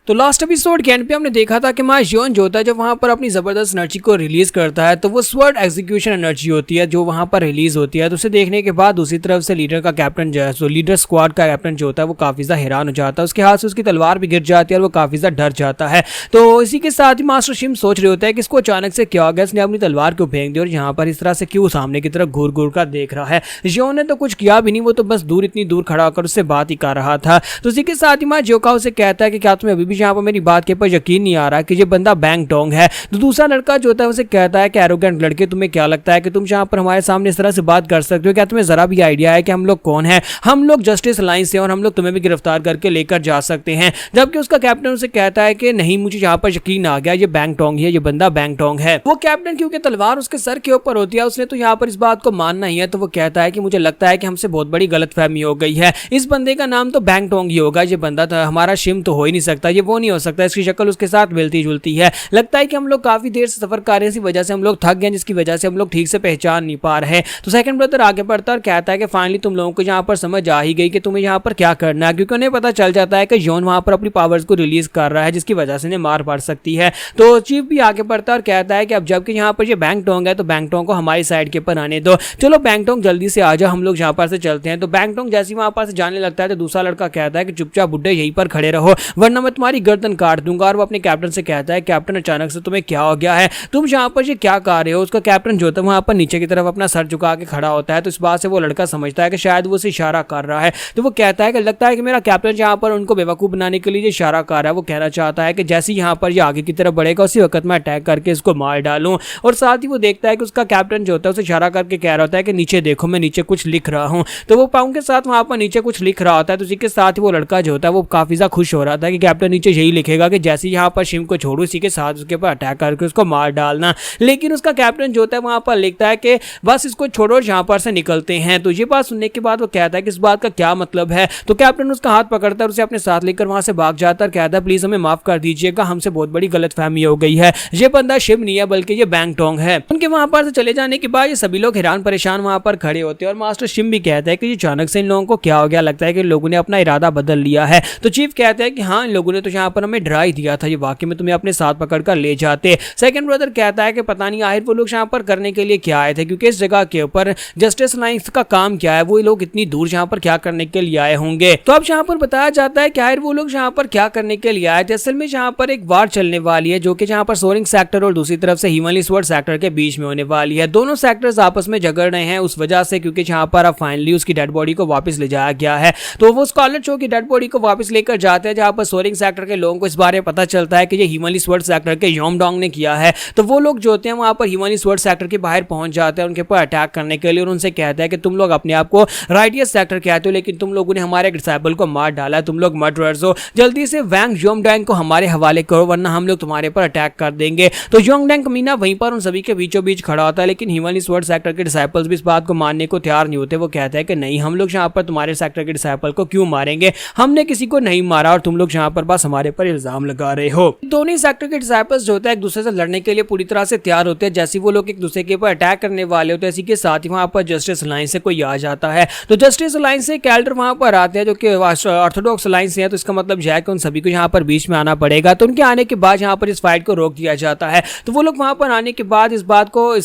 तो last episode के and पे हमने देखा था कि माँ जियोन जो होता है जब वहाँ पर अपनी जबरदस्त एनर्जी को रिलीज करता है तो वो स्वर्ड एग्जीक्यूशन एनर्जी होती है जो वहाँ पर रिलीज होती है। तो उसे देखने के बाद दूसरी तरफ से लीडर का कैप्टन जो है, तो लीडर स्क्वाड का कैप्टन जो होता है वो काफी ज्यादा हैरान हो जाता है। उसके हाथ से उसकी तलवार भी गिर जाती है और वो काफी ज्यादा डर जाता है। तो इसी के साथ ही मास्टर शिम सोच रहे होता है कि इसको अचानक से क्या हो गया, इसने अपनी तलवार क्यों फेंक दी और यहाँ पर इस तरह से क्यों सामने की तरफ घूर घूर कर देख रहा है। जियोन ने तो कुछ किया भी नहीं, वो तो बस दूर इतनी दूर खड़ा होकर उससे बात ही कर रहा था। तो इसी के साथ ही माँ जियोका उसे कहता है कि क्या तुम्हें अभी भी यहाँ पर मेरी बात पर यकीन नहीं आ रहा कि ये बंदा बैंग टोंग है। तो दूसरा लड़का जो होता है उसे कहता है कि एरोगेंट लड़के, तुम्हें क्या लगता है कि तुम यहाँ पर हमारे सामने इस तरह से बात कर सकते हो? क्या तुम्हें जरा भी आइडिया है कि हम लोग कौन है? हम लोग जस्टिस अलायंस से और हम लोग तुम्हें भी गिरफ्तार करके लेकर जा सकते हैं। जबकि उसका कैप्टन उसे कहता है कि नहीं, मुझे यहाँ पर यकीन आ गया, ये बैंग टोंग है, ये बंदा बैंग टोंग है। वो कैप्टन क्योंकि तलवार उसके सर के ऊपर होती है, उसने तो यहाँ पर इस बात को मानना ही है। तो वो कहता है कि मुझे लगता है कि हमसे बहुत बड़ी गलतफहमी हो गई है, इस बंदे का नाम तो बैंग टोंग ही होगा, ये बंदा तो हमारा शिम तो हो ही नहीं सकता, ये वो नहीं हो सकता, इसकी शक्ल उसके साथ मिलती जुलती है। लगता है कि हम लोग काफी देर से सफर कर रहे हैं, इसी वजह से हम लोग थक गए, जिसकी वजह से हम लोग ठीक से पहचान नहीं पा रहे हैं। तो सेकंड ब्रदर आगे बढ़ता और कहता है कि फाइनली तुम लोगों को यहाँ पर समझ आ ही गई कि तुम्हें यहाँ पर क्या करना है, क्योंकि उन्हें पता चल जाता है कि जियोन वहां पर अपनी पावर्स को रिलीज कर रहा है, जिसकी वजह से इन्हें मार पड़ सकती है। तो चीफ भी आगे बढ़ता और कहता है कि अब जबकि यहाँ पर ये बैंग टोंग है तो बैंग टोंग को हमारी साइड के ऊपर आने दो, चलो बैंग टोंग जल्दी से आ जाओ, हम लोग यहाँ पर से चलते हैं। तो बैंग टोंग जैसे ही वहां पर से जाने लगता है तो दूसरा लड़का कहता है कि चुपचाप बुड्ढे यहीं पर खड़े रहो वरना मैं तुम्हारी गर्दन काट दूंगा। और वो अपने कैप्टन से कहता है कैप्टन अचानक से तुम्हें क्या हो गया है, तुम यहाँ पर ये क्या कर रहे हो? उसका कैप्टन जो होता है वहां पर नीचे की तरफ अपना सर झुका के खड़ा होता है। तो इस बात से वो लड़का समझता है कि शायद वो उसे इशारा कर रहा है। तो वो कहता है कि लगता है कि मेरा कैप्टन यहाँ पर उनको बेवकूफ बनाने के लिए इशारा कर रहा है। वो कहना चाहता है कि जैसे यहाँ पर ये आगे की तरफ बढ़ेगा उसी वक्त मैं अटैक करके इसको मार डालूं। और साथ ही वो देखता है कि उसका कैप्टन जो होता है उसे इशारा करके कह रहा होता है कि नीचे देखो, मैं नीचे कुछ लिख रहा हूँ। तो वो पाँव के साथ वहां पर नीचे कुछ लिख रहा होता है। तो उसी के साथ ही वो लड़का जो होता है वो काफी ज्यादा खुश हो रहा था कि कैप्टन नीचे यही लिखेगा कि जैसे यहाँ पर शिम को छोड़ू इसी के साथ उसके ऊपर अटैक करके उसको मार डालना। लेकिन उसका कैप्टन जो होता है वहां पर लिखता है कि बस इसको छोड़ो और यहाँ पर से निकलते हैं। तो ये बात सुनने के बाद वो कहता है कि इस बात का क्या मतलब है? तो कैप्टन उसका हाथ पकड़ता है और उसे अपने साथ लेकर वहां से भाग जाता है और कहता है प्लीज हमें माफ कर दीजिएगा, हमसे बहुत बड़ी गलतफहमी हो गई है, ये बंदा शिव नहीं है बल्कि ये बैंग टोंग है। उनके वहां पर से चले जाने के बाद ये सभी लोग हैरान परेशान वहां पर खड़े होते हैं और मास्टर शिम भी कहता है कि अचानक से इन लोगों को क्या हो गया, लगता है कि लोगों ने अपना इरादा बदल लिया है। तो चीफ कहता है कि हाँ, इन लोगों ने तो यहाँ पर हमें डरा ही दिया था, ये वाकई में तुम्हें अपने साथ पकड़कर ले जाते। सेकंड ब्रदर कहता है कि पता नहीं आखिर वो लोग यहाँ पर करने के लिए क्या आए थे, क्योंकि इस जगह के ऊपर जस्टिस अलायंस का काम क्या है, वो लोग इतनी दूर यहाँ पर क्या करने के लिए आए होंगे। तो अब यहाँ पर बताया जाता है कि आखिर वो लोग यहाँ पर क्या करने के लिए आए थे। असल में यहाँ पर एक वार चलने वाली है जो कि यहाँ पर सोरिंग सेक्टर और दूसरी तरफ से हिमली स्वॉर्ड सेक्टर के बीच में होने वाली है। दोनों सेक्टर्स आपस में झगड़ रहे हैं उस वजह से, क्योंकि यहाँ पर अब फाइनली उसकी डेड बॉडी को वापस ले जाया गया है। तो वो स्कॉलर चो की डेड बॉडी को वापस लेकर जाते हैं, जहाँ पर सोरिंग सेक्टर के लोगों को इस बारे में पता चलता है कि ये हिमली स्वॉर्ड सेक्टर के योमडोंग ने किया है। तो वो लोग जो होते हैं वहां पर हिमली स्वॉर्ड सेक्टर के बाहर पहुंच जाते हैं उनके ऊपर अटैक करने के लिए और उनसे कहते हैं कि तुम लोग अपने आप को राइटियस सेक्टर कहते हो, लेकिन तुम लोगों ने हमारे डिसाइबल को मार डाला है, तुम लोग मर्डरर्स हो, जल्दी से वैंग योमडोंग को हमारे हवाले करो वरना हम लोग तुम्हारे पर अटैक कर देंगे। तो योमडोंग कमीना वहीं पर उन सभी के बीचों बीच खड़ा होता है, लेकिन हिमली स्वॉर्ड सेक्टर के डिसाइपल्स भी इस बात को मानने को तैयार नहीं होते। वो कहते हैं कि नहीं, हम लोग यहाँ पर तुम्हारे सेक्टर के डिसाइपल को क्यों मारेंगे, हमने किसी को नहीं मारा और तुम लोग यहाँ पर बस हमारे पर इल्जाम लगा रहे हो। दोनों सेक्टर के डिसाइपल्स जो होता है एक दूसरे से लड़ने के लिए पूरी तरह से तैयार होते हैं। जैसे वो लोग एक दूसरे के ऊपर अटैक करने वाले होते हैं, इसी के साथ ही वहां पर जस्टिस अलायंस से कोई आ जाता है। तो जस्टिस अलायंस से कैल्डर वहां पर आते हैं जो कि ऑर्थोडॉक्स अलायंस है। तो इसका मतलब यह है कि उन सभी को यहाँ पर बीच में आना पड़ेगा। तो उनके आने के बाद यहाँ पर इस फाइट को रोक दिया जाता है। तो वो लोग वहां पर आने के बाद इस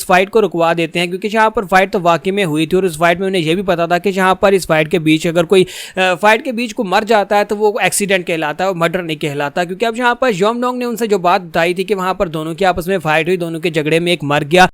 फाइट को रुकवा देते हैं, क्योंकि यहाँ पर फाइट तो वाकई में हुई थी और उस फाइट में उन्हें यह भी पता था कि यहाँ पर इस फाइट के बीच अगर कोई फाइट के बीच को मर जाता है तो वो एक्सीडेंट कहलाता है, मर्डर नहीं कहलाता। क्योंकि अब यहाँ पर योमडोंग ने उनसे जो बात बताई थी कि वहां पर दोनों की आपस में फाइट हुई, दोनों के झगड़े में एक मर गया,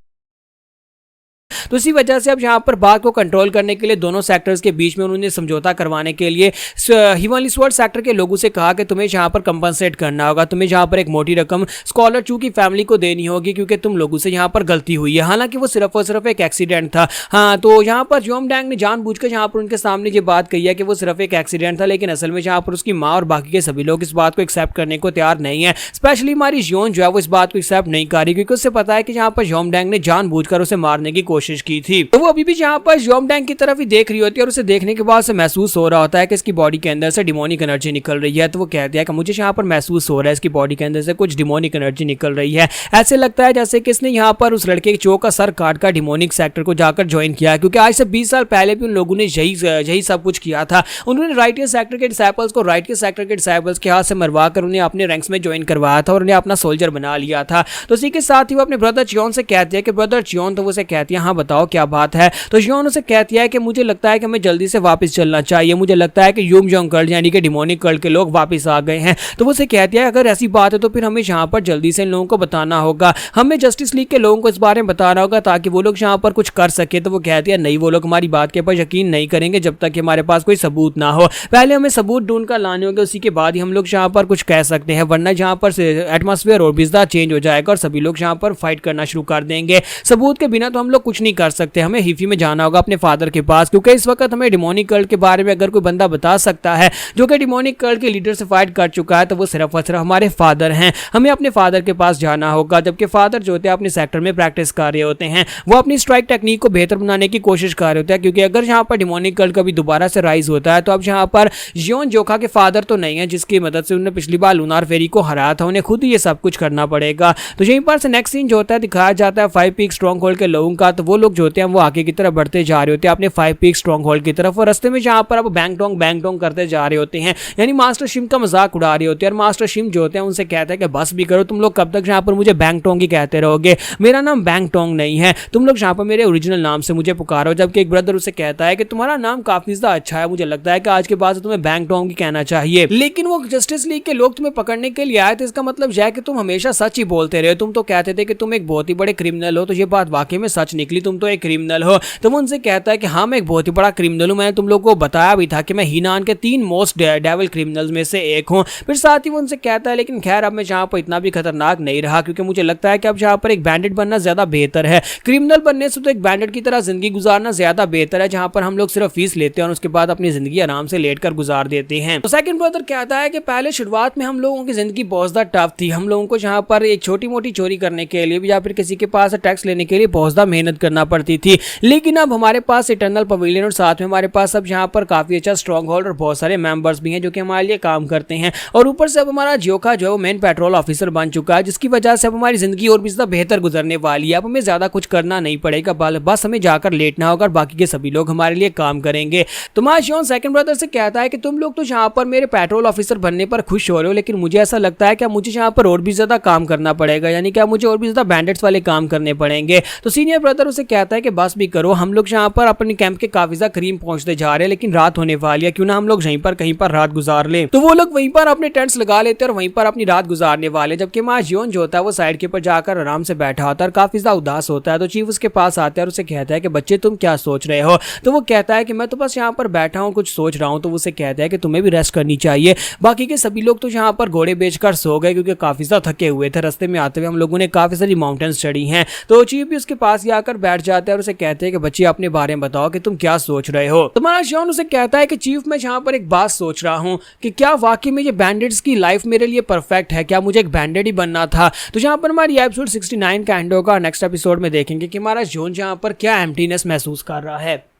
तो इसी वजह से अब यहाँ पर बात को कंट्रोल करने के लिए दोनों सेक्टर्स के बीच में उन्होंने समझौता करवाने के लिए हिमली स्वॉर्ड सेक्टर के लोगों से कहा कि तुम्हें यहाँ पर कंपनसेट करना होगा, तुम्हें यहाँ पर एक मोटी रकम स्कॉलर चू की फैमिली को देनी होगी, क्योंकि तुम लोगों से यहाँ पर गलती हुई है। हालांकि वो सिर्फ और सिर्फ एक एक्सीडेंट था। हाँ, तो यहाँ पर योमडोंग ने जानबूझकर यहाँ पर उनके सामने ये बात कही है कि वो सिर्फ एक एक्सीडेंट था, लेकिन असल में यहाँ पर उसकी माँ और बाकी के सभी लोग इस बात को एक्सेप्ट करने को तैयार नहीं है। स्पेशली हमारी जियोन जो है वो इस बात को एक्सेप्ट नहीं कर रही, क्योंकि उससे पता है कि यहाँ पर योमडोंग ने जानबूझकर उसे मारने की कोशिश की थी। तो वो अभी भी जहाँ पर योमडैंग की तरफ ही देख रही होती है और उसे देखने के बाद उसे महसूस हो रहा होता है कि इसकी बॉडी के अंदर से डिमोनिक एनर्जी निकल रही है। तो वो कहती है कि मुझे यहाँ पर महसूस हो रहा है इसकी बॉडी के अंदर से कुछ डिमोनिक एनर्जी निकल रही है। ऐसे लगता है जैसे कि इसने यहाँ पर उस लड़के के चो का सर काट कर डिमोनिक सेक्टर को जाकर ज्वाइन किया, क्योंकि आज से 20 साल पहले भी उन लोगों ने यही सब कुछ किया था। उन्होंने राइट के सेक्टर के डिसाइपल्स को राइट के सेक्टर के डिसाइपल्स के हाथ से मरवा कर उन्हें अपने रैंक्स में ज्वाइन करवाया था और उन्हें अपना सोल्जर बना लिया था। तो इसी के साथ ही वो अपने ब्रदर चियोन से कहती है कि ब्रदर चियोन, तो वो उसे कहती है हाँ बताओ क्या बात है। तो चियोन उसे कहती है कि मुझे लगता है कि हमें जल्दी से वापस चलना चाहिए, मुझे लगता है कि यूम जोंग कल्ट यानी कि डिमोनिक कल्ट के लोग वापस आ गए हैं। तो वो उसे कहती है अगर ऐसी बात है तो फिर हमें यहाँ पर जल्दी से इन लोगों को बताना होगा, हमें जस्टिस लीग के लोगों को इस बारे में बताना होगा ताकि वो लोग यहाँ पर कुछ कर सके। तो वो कहती है नहीं, वो लोग हमारी बात के ऊपर यकीन नहीं करेंगे जब तक कि हमारे पास कोई सबूत ना हो। पहले हमें सबूत ढूंढ कर लाने होंगे, उसी के बाद ही हम लोग यहाँ पर कुछ कह सकते हैं, वरना यहाँ पर एटमॉस्फेयर और भी ज्यादा चेंज हो जाएगा और सभी लोग यहाँ पर फाइट करना शुरू कर देंगे। सबूत के बिना तो हम लोग कुछ नहीं कर सकते, हमें हिफी में जाना होगा अपने फादर के पास, क्योंकि इस वक्त हमें डिमोनिक कल्ट के बारे में अगर कोई बंदा बता सकता है जो कि डिमोनिक कल्ट के लीडर से फाइट कर चुका है तो वो सिर्फ और सिर्फ हमारे फादर हैं। हमें अपने फादर के पास जाना होगा, जबकि फादर जो होते हैं अपने सेक्टर में प्रैक्टिस कर रहे होते हैं, वो अपनी स्ट्राइक टेक्निक को बेहतर बनाने की कोशिश कर रहे होते हैं, क्योंकि अगर यहाँ पर डिमोनिक कल्ट कभी दोबारा से राइज होता है तो अब यहाँ पर जियोन जोखा के फादर तो नहीं है जिसकी मदद से उन्होंने पिछली बार लूनार फेरी को हराया था, उन्हें खुद ही ये सब कुछ करना पड़ेगा। तो यहीं पर से नेक्स्ट सीन जो होता है दिखाया जाता है 5 पीक स्ट्रॉन्ग होल्ड के लोगों का। तो वो लोग जो होते हैं वो आगे की तरफ बढ़ते जा रहे होते हैं अपने 5 पीक स्ट्रॉन्ग होल्ड की तरफ, और रास्ते में जहाँ पर अब बैंग टोंग करते जा रहे होते हैं, यानी मास्टर शिम का मजाक उड़ा रहे होते हैं। और मास्टर शिम जो होते हैं उनसे कहते हैं कि बस भी करो, तुम लोग कब तक यहाँ पर मुझे बैंग टोंग ही कहते रहोगे, मेरा नाम बैंग टोंग नहीं है, तुम लोग यहाँ पर मेरे ओरिजिनल नाम से मुझे पुकारो। जबकि एक ब्रदर उसे कहता है कि तुम्हारा नाम काफी ज्यादा अच्छा है, मुझे लगता है कि आज के बाद तुम्हें बैंग टोंग ही कहना चाहिए, लेकिन वो जस्टिस लीग के लोग तुम्हें पकड़ने के लिए आए थे, इसका मतलब यह है कि तुम हमेशा सच ही बोलते रहे। तुम तो कहते थे कि तुम एक बहुत ही बड़े क्रिमिनल हो, तो ये बात वाकई में सच निकली, तुम तो एक क्रिमिनल हो। तो वो उनसे कहता है कि हाँ मैं एक बहुत ही बड़ा क्रिमिनल हूँ, मैंने तुम लोगों को बताया भी था कि मैं हीनान के 3 मोस्ट डेविल क्रिमिनल्स में से एक हूँ। फिर साथ ही वो उनसे कहता है लेकिन खैर अब मैं यहाँ पर इतना भी खतरनाक नहीं रहा, क्योंकि मुझे लगता है कि अब यहाँ पर एक बैंडिट बनना ज्यादा बेहतर है, क्रिमिनल बनने से तो एक बैंडिट की तरह जिंदगी गुजारना ज्यादा बेहतर है, जहाँ पर हम लोग सिर्फ फीस लेते हैं और उसके बाद अपनी जिंदगी आराम से लेटकर गुजार देते हैं। तो सेकंड ब्रदर कहता है कि पहले शुरुआत में हम लोगों की जिंदगी बहुत ज्यादा टफ थी, हम लोगों को यहाँ पर एक छोटी मोटी चोरी करने के लिए या फिर किसी के पास टैक्स लेने के लिए बहुत ज्यादा मेहनत करना पड़ती थी, लेकिन अब हमारे पास इटर्नल पवेलियन और साथ में हमारे पास अब यहाँ पर काफी अच्छा स्ट्रॉन्ग होल्ड और बहुत सारे मेंबर्स भी हैं जो कि हमारे लिए काम करते हैं, और ऊपर से अब हमारा जियोका जो है मेन पेट्रोल ऑफिसर बन चुका है, जिसकी वजह से अब हमारी जिंदगी और भी ज्यादा बेहतर गुजरने वाली है। अब हमें ज्यादा कुछ करना नहीं पड़ेगा, बस हमें जाकर लेटना होगा और बाकी के सभी लोग हमारे लिए काम करेंगे। तो माशियोन सेकंड ब्रदर से कहता है कि तुम लोग तो यहाँ पर मेरे पेट्रोल ऑफिसर बनने पर खुश हो रहे हो, लेकिन मुझे ऐसा लगता है कि मुझे यहाँ पर और भी ज्यादा काम करना पड़ेगा, यानी कि मुझे और भी ज्यादा बैंडिट्स वाले काम करने पड़ेंगे। तो सीनियर ब्रदर उसे कहता है कि बस भी करो, हम लोग यहाँ पर अपने कैंप के काफी ज्यादा करीब पहुंचते जा रहे हैं, लेकिन रात होने वाली है, क्यों ना हम लोग यहीं पर कहीं पर रात गुजार ले। तो वो लोग वहीं पर अपने टेंट्स लगा लेते हैं और वहीं पर अपनी रात गुजारने वाले, जबकि माशियोन जो होता है वो साइड के ऊपर जाकर आराम से बैठा होता है और काफी ज्यादा उदास होता है। तो चीफ उसके पास आता है और उसे कहता है कि बच्चे तुम क्या सोच रहे हो। तो वो कहता है कि मैं तो बस यहाँ पर बैठा हूँ कुछ सोच रहा हूँ। तो उसे कहता है कि तुम्हें भी रेस्ट करनी चाहिए, बाकी के सभी लोग तो यहाँ पर घोड़े बेचकर सो गए क्योंकि काफी ज्यादा थके हुए थे, रास्ते में आते हुए हम लोगों ने काफी सारी माउंटेन्स चढ़ी हैं। तो चीफ भी उसके पास आकर बैठ जाता है और उसे कहते हैं कि बच्चे अपने बारे में बताओ कि तुम क्या सोच रहे हो। तुम्हारा शियोन उसे कहता है कि चीफ मैं यहाँ पर एक बात सोच रहा हूँ कि क्या वाकई में ये बैंडिट्स की लाइफ मेरे लिए परफेक्ट है, क्या मुझे एक बैंडेड ही बनना था। तो जहाँ पर हमारी एपिसोड 69 का एंड होगा, नेक्स्ट एपिसोड में देखेंगे कि हमारा शियोन जहाँ पर क्या एम्प्टीनेस महसूस कर रहा है।